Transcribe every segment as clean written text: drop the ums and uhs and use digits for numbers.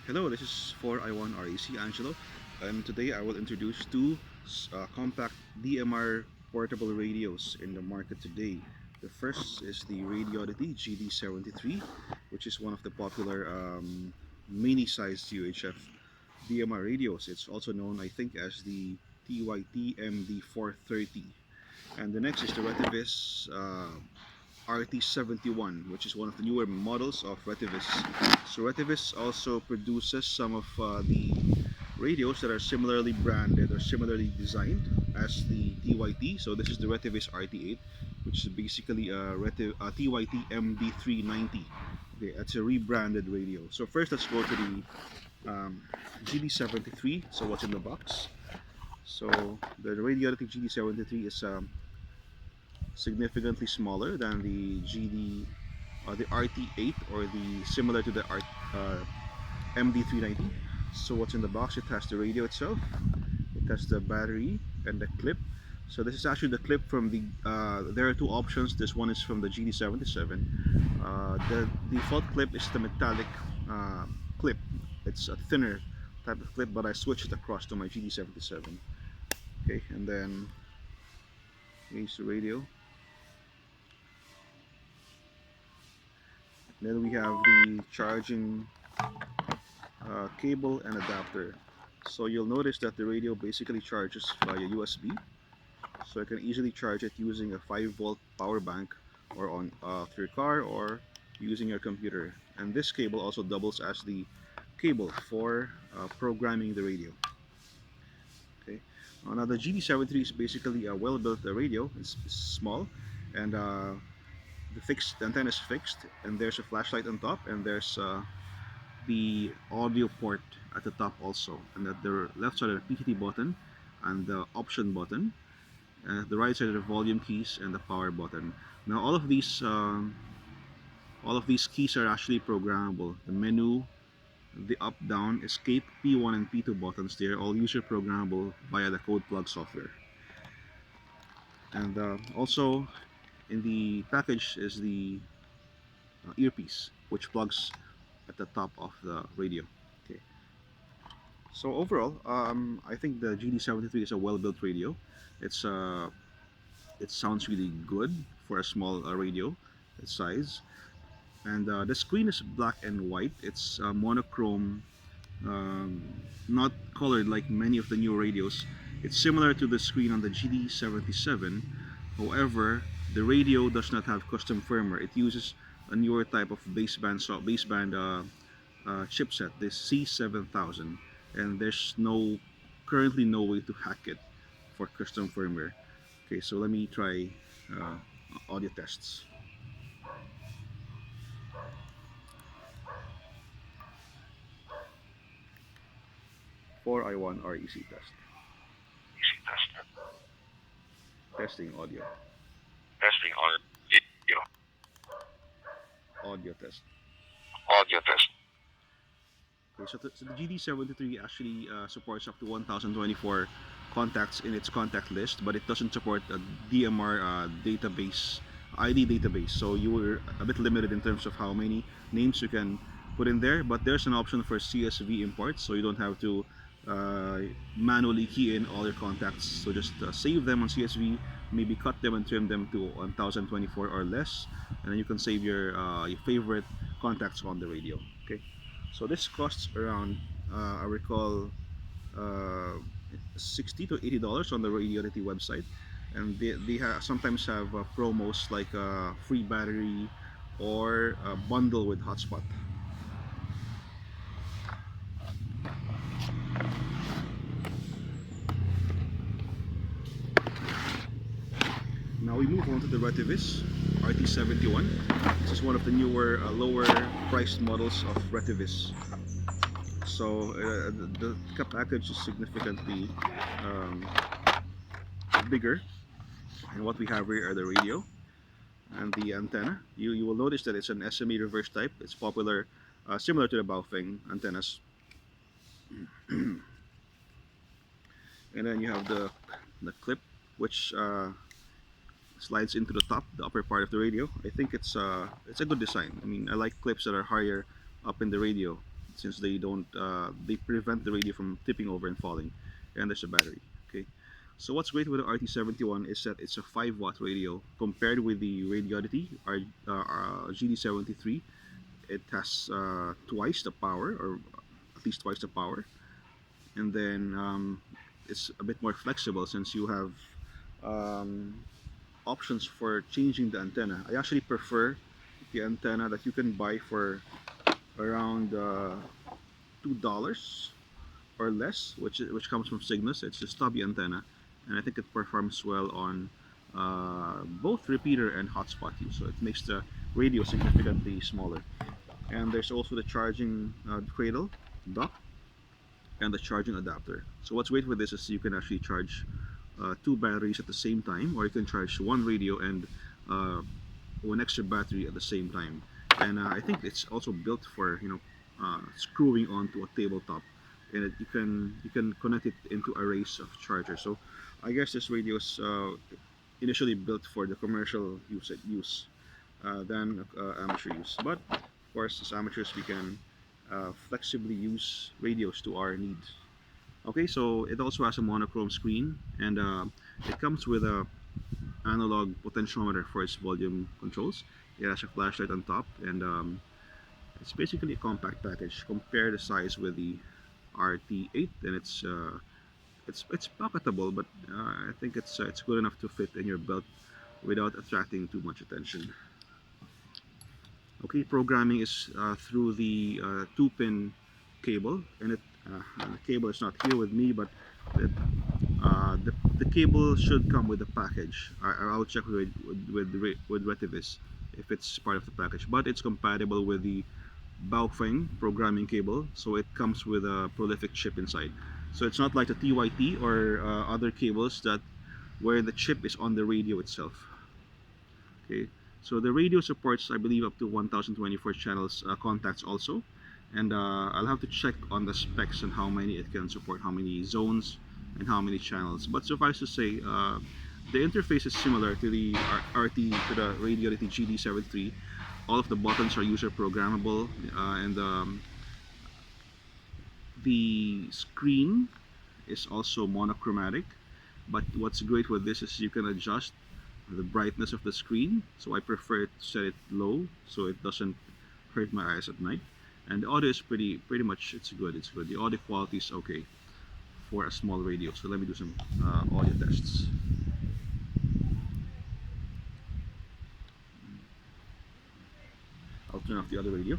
Hello, this is 4I1RAC Angelo, and today I will introduce two compact DMR portable radios in the market today. The first is the Radioddity GD73, which is one of the popular mini-sized UHF DMR radios. It's also known, I think, as the TYT-MD430. And the next is the Retevis RT71, which is one of the newer models of Retevis. So Retevis also produces some of the radios that are similarly branded or similarly designed as the TYT. So this is the Retevis RT8, which is basically a TYT MD390. Okay, that's a rebranded radio. So first, let's go to the GD73. So what's in the box? So the Radioddity GD73 is significantly smaller than the the RT8 or the similar to the MD390. So what's in the box? It has the radio itself, it has the battery and the clip. So this is actually the clip from the there are two options. This one is from the GD77. The default clip is the metallic clip. It's a thinner type of clip, but I switched it across to my GD77. Okay, and then here's the radio. Then we have the charging cable and adapter. So you'll notice that the radio basically charges via USB. So you can easily charge it using a 5-volt power bank or on through your car or using your computer. And this cable also doubles as the cable for programming the radio. Okay. Now the GD73 is basically a well-built radio. It's small, and the antenna is fixed, and there's a flashlight on top, and there's the audio port at the top also, and at the left side of the PTT button and the option button, and at the right side of the volume keys and the power button. Now all of these keys are actually programmable. The menu, the up down, escape, P1 and P2 buttons, they're all user programmable via the code plug software. And also in the package is the earpiece, which plugs at the top of the radio. Okay. So overall, I think the GD73 is a well-built radio. It's it sounds really good for a small radio size, and the screen is black and white. It's monochrome, um, not colored like many of the new radios. It's similar to the screen on the GD77. However, the radio does not have custom firmware. It uses a newer type of baseband chipset, the C7000, and there's currently no way to hack it for custom firmware. Okay, so let me try uh, audio tests. 4I1RAC test. Easy test. Testing audio. Testing audio. Audio test. Audio test. Okay, so the GD73 actually supports up to 1024 contacts in its contact list, but it doesn't support a DMR database, ID database. So you were a bit limited in terms of how many names you can put in there. But there's an option for CSV imports, so you don't have to uh, manually key in all your contacts. So just save them on CSV, maybe cut them and trim them to 1024 or less, and then you can save your favorite contacts on the radio. Okay. So this costs around, I recall, uh, $60 to $80 on the Radioddity website, and they sometimes have promos like free battery or a bundle with hotspot. Now we move on to the Retevis RT71. This is one of the newer, lower priced models of Retevis. So the package is significantly um, bigger, and what we have here are the radio and the antenna. You will notice that it's an SMA reverse type. It's popular, similar to the Baofeng antennas. And then you have the clip, which slides into the top, the upper part of the radio. I think it's a good design. I mean, I like clips that are higher up in the radio. since they don't they prevent the radio from tipping over and falling. And there's a battery. Okay, so what's great with the RT71 is that it's a 5-watt radio compared with the Radioddity GD73. It has twice the power, or at least twice the power, and then it's a bit more flexible since you have um, options for changing the antenna. I actually prefer the antenna that you can buy for around $2 or less, which comes from Cygnus. It's a stubby antenna, and I think it performs well on both repeater and hotspot use. So it makes the radio significantly smaller. And there's also the charging cradle dock and the charging adapter. So what's great with this is you can actually charge two batteries at the same time, or you can charge one radio and uh, one extra battery at the same time. And I think it's also built for screwing onto a tabletop, and you can connect it into arrays of chargers. So I guess this radio is initially built for the commercial use than amateur use. But of course, as amateurs, we can flexibly use radios to our needs. Okay, so it also has a monochrome screen, and it comes with a analog potentiometer for its volume controls. It has a flashlight on top, and it's basically a compact package. Compare the size with the RT8, and it's pocketable, but I think it's good enough to fit in your belt without attracting too much attention. Okay, programming is through the two-pin cable, and the cable is not here with me, but it, the cable should come with the package. I'll check with Retevis if it's part of the package, but it's compatible with the Baofeng programming cable, so it comes with a prolific chip inside. So it's not like the TYT or other cables that where the chip is on the radio itself. Okay, so the radio supports, I believe, up to 1024 channels contacts also, and I'll have to check on the specs and how many it can support, how many zones and how many channels. But suffice to say, the interface is similar to the Radioddity GD73. All of the buttons are user programmable, and the screen is also monochromatic. But what's great with this is you can adjust the brightness of the screen. So I prefer to set it low so it doesn't hurt my eyes at night. And the audio is pretty much it's good. It's good. The audio quality is okay for a small radio. So let me do some audio tests. I'll turn off the other radio.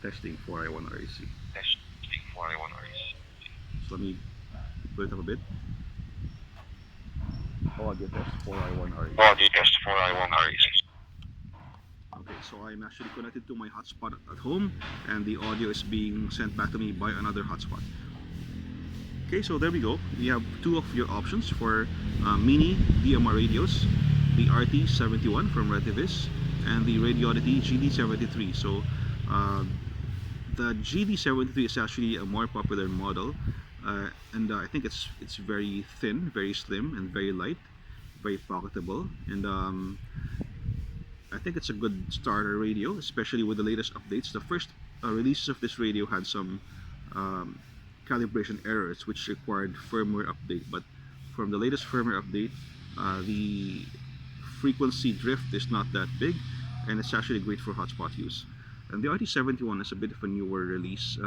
Testing 4I1RAC. Testing 4I1RAC. So let me put it up a bit. Audio test 4I1RAC. Audio test 4I1RAC. Okay, so I'm actually connected to my hotspot at home, and the audio is being sent back to me by another hotspot. Okay, so there we go. We have two of your options for mini DMR radios, the RT71 from Retevis and the Radioddity GD73. So the GD73 is actually a more popular model, and I think it's very thin, very slim, and very light, very pocketable, and I think it's a good starter radio, especially with the latest updates. The first releases of this radio had some um, calibration errors which required firmware update, but from the latest firmware update, the frequency drift is not that big, and it's actually great for hotspot use. And the RT71 is a bit of a newer release,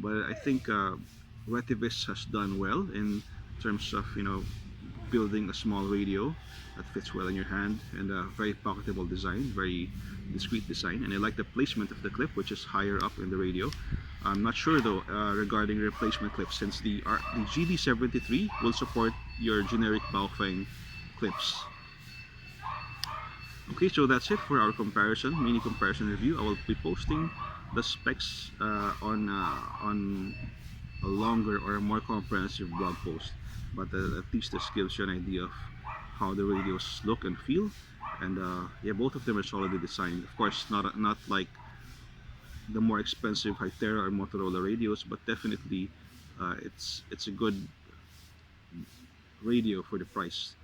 but I think Retevis has done well in terms of building a small radio that fits well in your hand, and a very pocketable design, very discreet design. And I like the placement of the clip, which is higher up in the radio. I'm not sure though regarding replacement clips, since the GD73 will support your generic Baofeng clips. Okay, so that's it for our mini comparison review. I will be posting the specs on a longer or a more comprehensive blog post, but at least this gives you an idea of how the radios look and feel. And yeah, both of them are solidly designed. Of course, not like the more expensive Hytera or Motorola radios, but definitely it's a good radio for the price.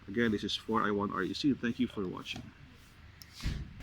Again, this is 4I1RAC. Thank you for watching.